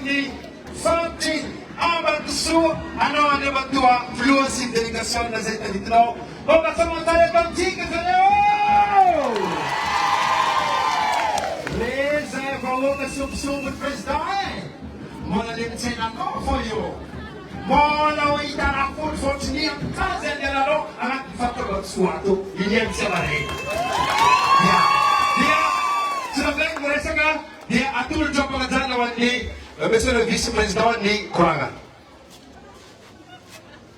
ni Fantin Ambatou, ano ang nabatua fluency delegasyon na sa itanitro. O kasamantala Fantin Kasaleo! Les invocations sur le président. Mon alliance encore for you. Mola itara full fortune kazen de lalo anak faktor suatu ini bisa balik. Dia sudah bilang mereka kan dia atur job pekerjaan lawan ni Monsieur le vice-président ni Kuranga.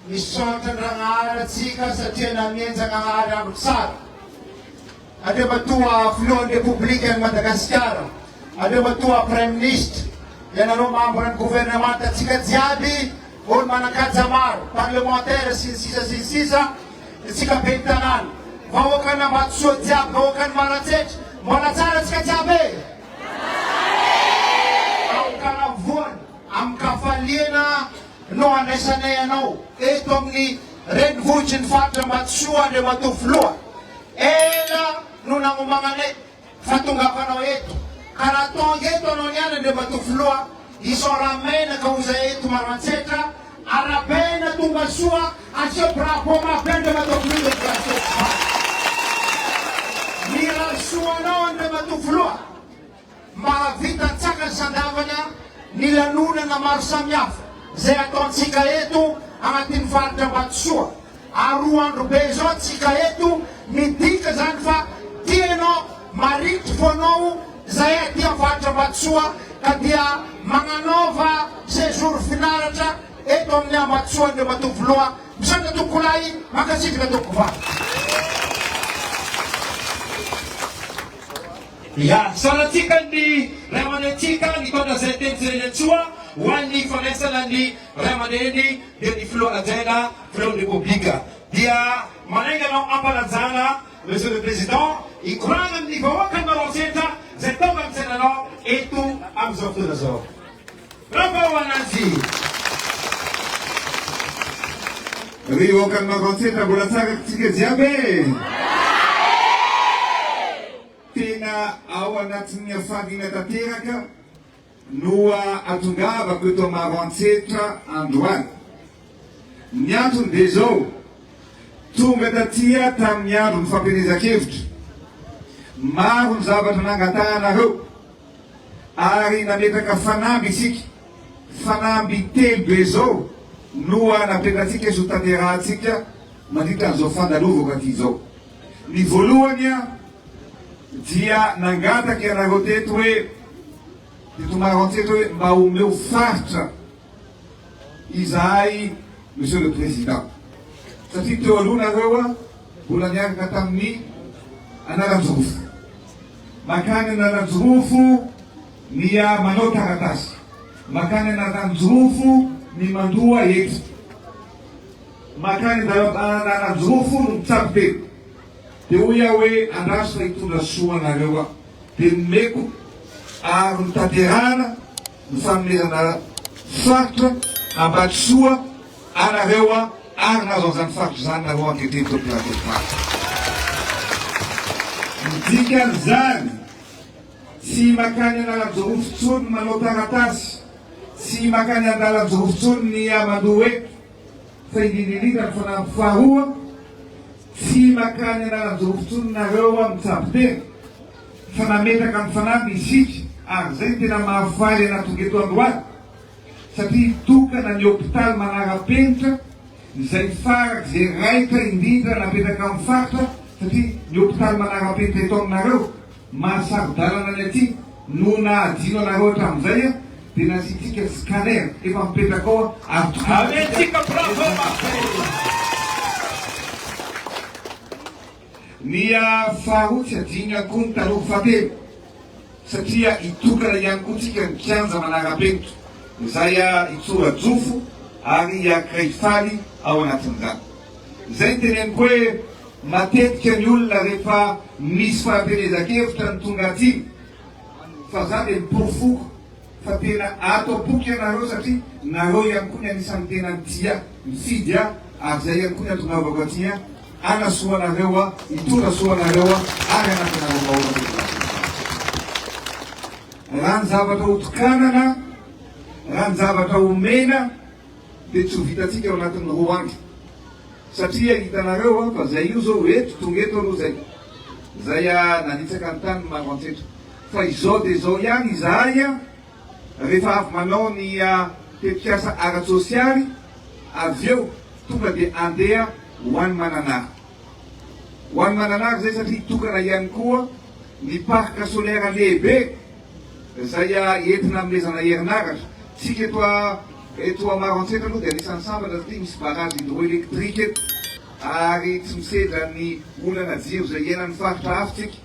Mission terangara tsika satia na mienza ngara besar. Ada batua Front Republikan Madagascar. Ada batua Prime Minister yang memang gouvernement tsika ziadi on manakazamar parlementaire sinsisa tsika pentanan. Bawakan na matso diab, bawakan maratet, manatsara tsika diabe. Au kana von am kafaliena no anesane ano etong ni red vuchin fatra matsua de matuflua. Ela nuna umangane fatunga kano etu karaton geto no nyane de matuflua isoramena kauza etu maransetra arapena tumbasua asyo prapo mapende matuflua mira sua no de matuflua ma vita tsaka sandavanya nilanuna na marsamyaf zeaton sika etu angatin fatra matsua aruan rubezot sika etu midika zanfa tieno marit fonou zaya tia fatra matsua kadia manganova sejur finalata eto mnya matsua de matufloa msanga tukulai makasika tukufa. Ya, soal chikan di remane chikan di kota sentensi dengan cua, wani fanesa di remane di flow agenda flow republika. Dia manenga no apa lazana, Monsieur le Président, ikurang di bawah kan maroseta, zetongam senano itu amzoftu nazo. Bravo wananchi. Rio kan maroseta bulasaka tsika ziabe. Tena ao anatin'ny afandina tanteraka no atongavako eto Maroantsetra androany. Ny antony dia zao, tonga tatia tamin'ny andro ny fampielezan-kevitra. Maro ny zavatra nangatanareo ary nametaka fanamby isika. Fanamby telo be zao no napetratsika iso tanterahantsika mandritra an'izao fandalovako aty zao. Ny voalohany dia nangataka ianareo teto hoe teto Maroantsetra hoe mba omeo faritra izahay Monsieur le Président. Satria teo aloha nareo mbola niaraka tamin'ny Anaranjorofo. Makany Anaranjorofo ny manao taratasy. Makany Anaranjorofo ny mandoa eto. Makany Anaranjorofo no mitsabo telo. Dia hoy aho hoe andraso fa hitondra soa anareo aho. Dia nomeko ary notanterahana ny fanomezana faritra Ambatsoa anareo aho ary nazo an'izany faritra izany nareo ankehitriny teo ampilatetimary. Dikan'izany tsy makany Anaranjorofo intsony manao taratasy, tsy makany Anaranjorofo intsony ny mandoa eto fa indrindrindrindra ny fanampy faharoa, tsy makany Anaranjorofo intsony nareo mitsabo tena fa nametaka amin'ny fanampy isika ary zay tena mahafaly anatonga eto androany satria tokana ny hôpitaly manara-penitra izay faraka zay raika indrindra napetaka amin'ny faritra satria ny hôpitaly manara-penitra eto aminareo mahasaro-dalana ny aty no nahadino anareo hatramin'izay dia nasitsika scanner efa mipetraka ao Avetsika bravo ny faharoa tsy adino koa ny taloha fahatelo satria itokana ihany koa tsika ny kianja manara-penitra izay itsora jofo ary iakray faly ao anatin'izany. Zay ny teneniko hoe matetika ny olona rehefa misy fahampielezan-kevitra ny tonga aty fa za dia miporofoko fa tena ato-boky ianareo satria nareo ihany koa ny anisan'ny tena tia mifidy ary zay ihany koa ny antonavako aty anasoanareo itondra soanareo ary anatinareo vahoaka. Raha ny zavatra hotokanana manjavatra omena dia tsy ho vitatsika ao anatin'ny roa andro. Satria hitanareo fa zay io zao eto tonga eto aloha zay nanitsaka ny tany maro antsetra. Fa izao dia izao ihany izahay rehefa avy manao ny tetikasa ara-tsosialy, avy eo tonga dia andeha ho an'ny Mananara. Ho an'ny Mananara zay satria tokana ihany koa ny parc solaire lehibe zay entina amezana herinaratra. Tsika eto maro antsetra aloha dia anisan'ny sambatra satria misy barrage hydroélectrique eto, ary tsy misedra ny olana jiro zay iainan'ny faritra hafitsika.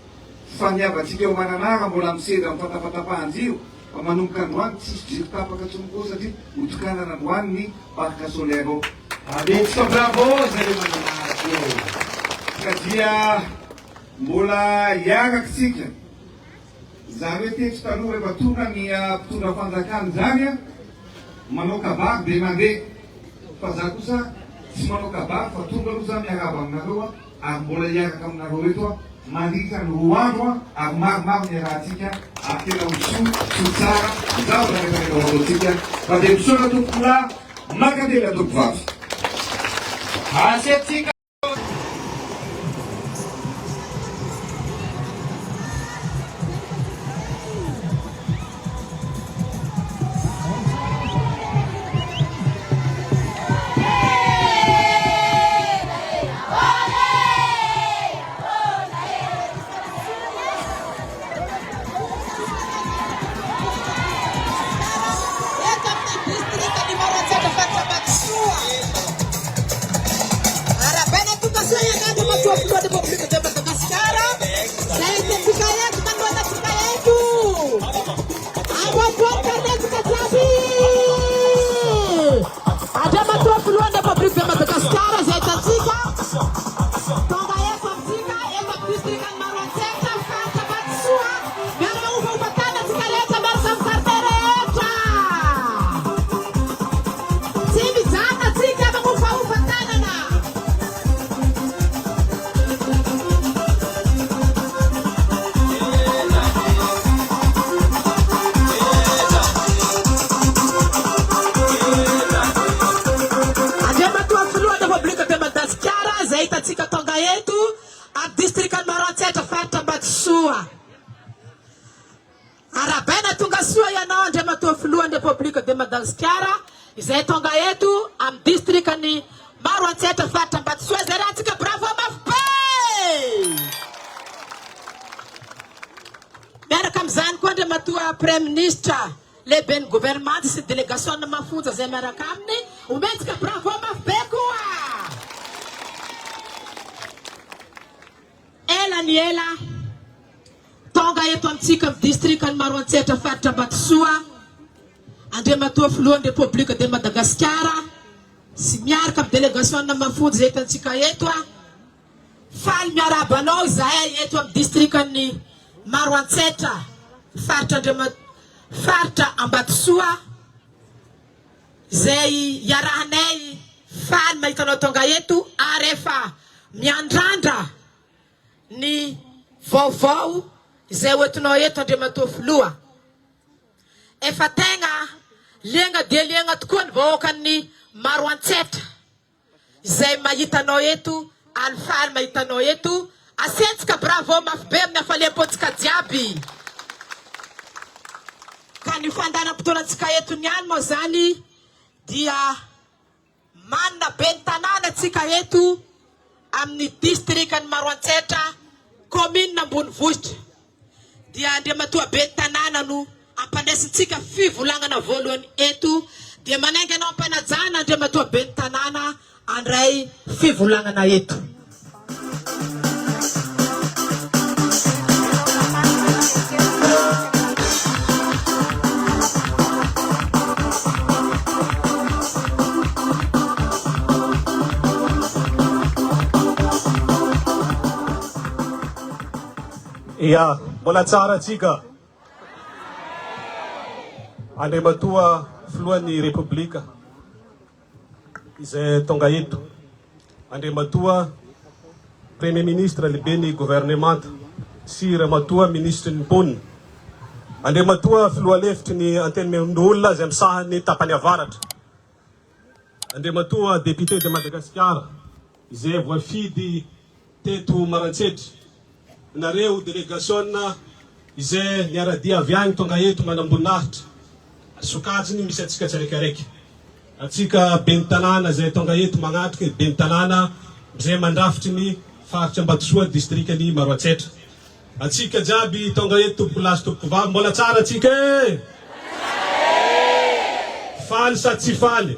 Fa niavatsika eo Mananara mbola misedra amin'ny fatapatapahan-jiro, fa manomboka androany tsisy jiro tapaka tsony koa satria hotokanana androany ny parc solaire ao. Adetsika bravo zay Mananara io. Ka dia mbola hiaraka tsika. Zareo teto taloha rehefa tonga ny mpitondra fanjakana zany manao kabary dia mandeha. Fa za kosa tsy manao kabary fa tonga aloha za miaraba aminareo ary mbola hiaraka aminareo eto mandritra ny roa andro ary maromaro ny rahantsika ary tena ho tsara zao rehefa ataotsika. Fa dia misaotra tompolahy makately tompovavy. Asetsika izay tonga eto am districtni Maroantsetra faritra Ambatsoa. Zay rahantsika bravo mafy be. Miaraka amizany koa Andriamatoa Premier Ministre lehiben'ny gouvernement sy délégation mafonja zay miaraka aminy, omentsika bravo mafy be koa. Ela ny ela tonga eto amitsika am districtni Maroantsetra faritra Ambatsoa Andriamatoa Filohan'ny République de Madagascar sy miaraka amin'ny délégation mafonja zay hitantsika eto faly miaraba anao zahay eto amin'ny districtni Maroantsetra faritra Ambatsoa zay iarahanay faly mahitanao tonga eto ary efa miandrandra ny vaovao izay hoentinao eto Andriamatoa Filoha. Efa tegna liagna dia liagna tokoa ny vahoakan'ny Maroantsetra izay mahitanao eto, alifaly mahitanao eto. Asentsika bravo mafy be amin'ny hafaliam-pontsika jiaby. Ka ny fandaharam-potoanantsika eto niany moa zany dia manana be ny tanàna tsika eto amin'ny districtni Maroantsetra, commune Ambonivohitra. Dia Andriamatoa be ny tanàna no ampandraisintsika fivolagnana voalohany eto. Dia manainga anao ampanajana Andriamatoa be ny tanàna andray fivolagnana eto. Ia, mbola tsara tsika. Andriamatoa Filohan'ny Republika izay tonga eto, Andriamatoa Premier Ministre lehiben'ny gouvernement sy Ramatoa Ministre ny Mponina Andriamatoa filoha lefitry ny antenimendolona izay misaha ny tapany avaratra. Andriamatoa député de Madagascar izay voafidy teto Maroantsetra. Nareo délégation izay niaradia avy agny tonga eto manamboninahitra. Sokajiny misy atsika tsiraikaraiky. Atsika ben'ny tanàna izay tonga eto magnatriky ben'ny tanàna izay mandrafitry ny faritra Ambatosoa districtny Maroantsetra. Atsika jiaby tonga eto tompoko lasy tompoko vavy mbola tsara atsika e. Faly sa tsy faly?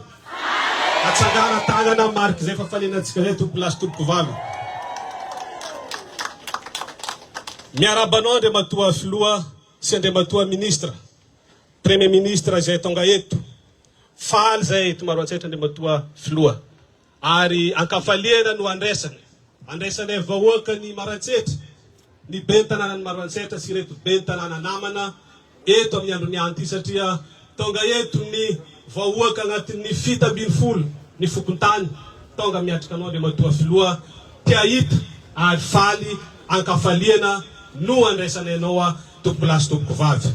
Atsangana tagnana mariky izay fa falena atsika zay tompoko lasy tompoko vavy. Miarabanao Andriamatoa filoha sy Andriamatoa ministra, premier ministre izay tonga eto. Faly zay eto Maroantsetra Andriamatoa filoha. Ary ankafaliana no andraisany. Andraisany vahoaka ny Maroantsetra. Ny ben'ny tanàna ny Maroantsetra sy reto ben'ny tanàna namana eto amin'ny andro nianty satria tonga eto ny vahoaka agnatin'ny 7 ny fokontany tonga miatrika anao Andriamatoa filoha tia hita ary faly ankafaliana no andraisany anao tompoko lasy tompoko vavy.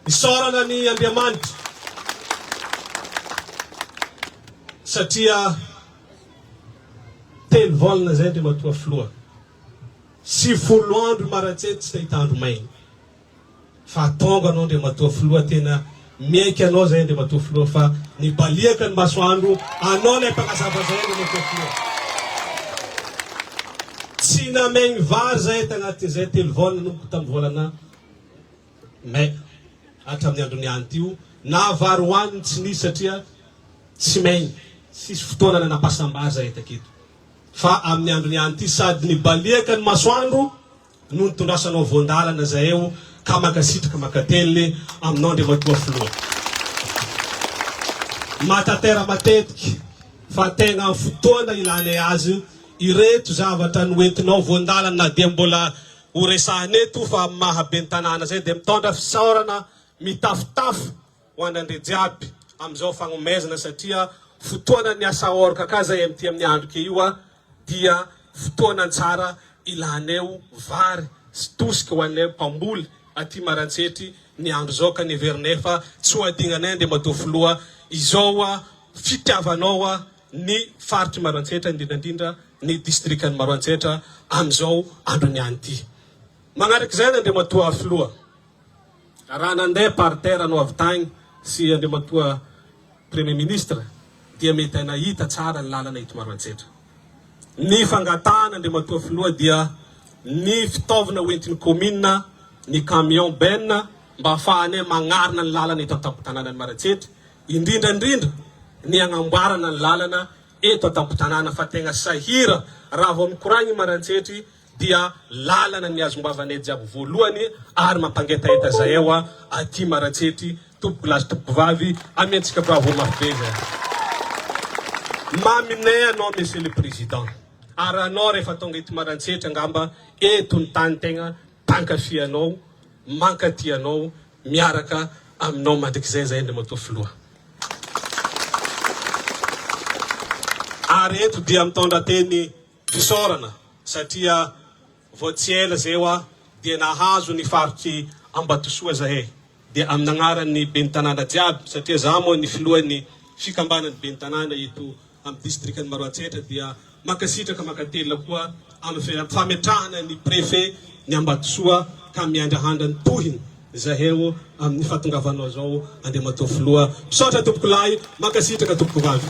Isaorana ny Andriamanitra satria telo volana zay Andriamatoa filoha. 70 andro Maroantsetra tsy tahita andro maigny. Fa tonga anao Andriamatoa filoha tena miaiky anao zay Andriamatoa filoha fa nibaliaka ny masoandro anao lay mpagnazava zay Andriamatoa filoha. Tsy namaigny vary zay tagnatin'izay 3 volana nomboko tamin'ny volana may hatramin'ny andro nianty io. Na vary hoaniny tsy nisy satria tsy maigny. Sisy fotoana nanapasam-bary zay taketo. Fa amin'ny andro nianty sady nibaliaka ny masoandro no nitondrasanao voandalana zay eo ka makasitraka makately aminao Andriamatoa filoha. Matatera matetiky fa tegna fotoana ilana azy ireto zavatra noentinao voandalana na dia mbola horesahana eto fa mahaben'ny tanàna zay dia mitondra fisaorana mitafitafy ho an'andre jiaby amin'izao fagnomezana satria fotoana ny asa oraka ka zay amin'ny andro ke io dia fotoana tsara ilaneo vary sy tosika ho anay mpamboly aty Maroantsetry ny andro zao ka niverinay fa tsy ho adinganay Andriamatoa filoha izao fitiavanao ny faritry Maroantsetra indrindrandrindra ny districtny Maroantsetra amin'izao andro nianty. Magnaraky zay Andriamatoa filoha. Raha nandeha par terre anao avy tagny sy Andriamatoa premier ministre dia mety nahita tsara ny lalana eto Maroantsetra. Ny fangatana Andriamatoa filoha dia ny fitaovana hoentin'ny commune ny camion benna mba ahafahanay magnarina ny lalana eto an-tampon-tanàna ny Maroantsetra, indrindrandrindra ny agnamboarana ny lalana eto an-tampon-tanàna fa tegna sahira raha vao mikoragny Maroantsetra dia lalana ny azombavanay jiaby voalohany ary mampangetaeta zay eo aty Maroantsetra tompoko lasy tompoko vavy amiantsika bravo mafy be zay. Maminay anao monsieur le président. Ary anao rehefa tonga eto Maroantsetra ngamba eto ny tany tegna pankafianao, mankatianao miaraka aminao mandrikizay zay Andriamatoa filoha. Ary eto dia mitondra teny fisaorana satria vao tsy ela zay dia nahazo ny faritry Ambatosoa zahay. Dia amin'ny agnaran'ny ben'ny tanàna jiaby satria za moa ny filohan'ny fikambanan'ny ben'ny tanàna eto amin'ny districtny Maroantsetra dia makasitraka makatela koa amin'ny fametrahana ny préfet ny Ambatosoa ka miandrahandra ny tohiny zahay amin'ny fahatongavanao zao Andriamatoa filoha. Misaotra tompoko lahy, makasitraka tompoko vavy.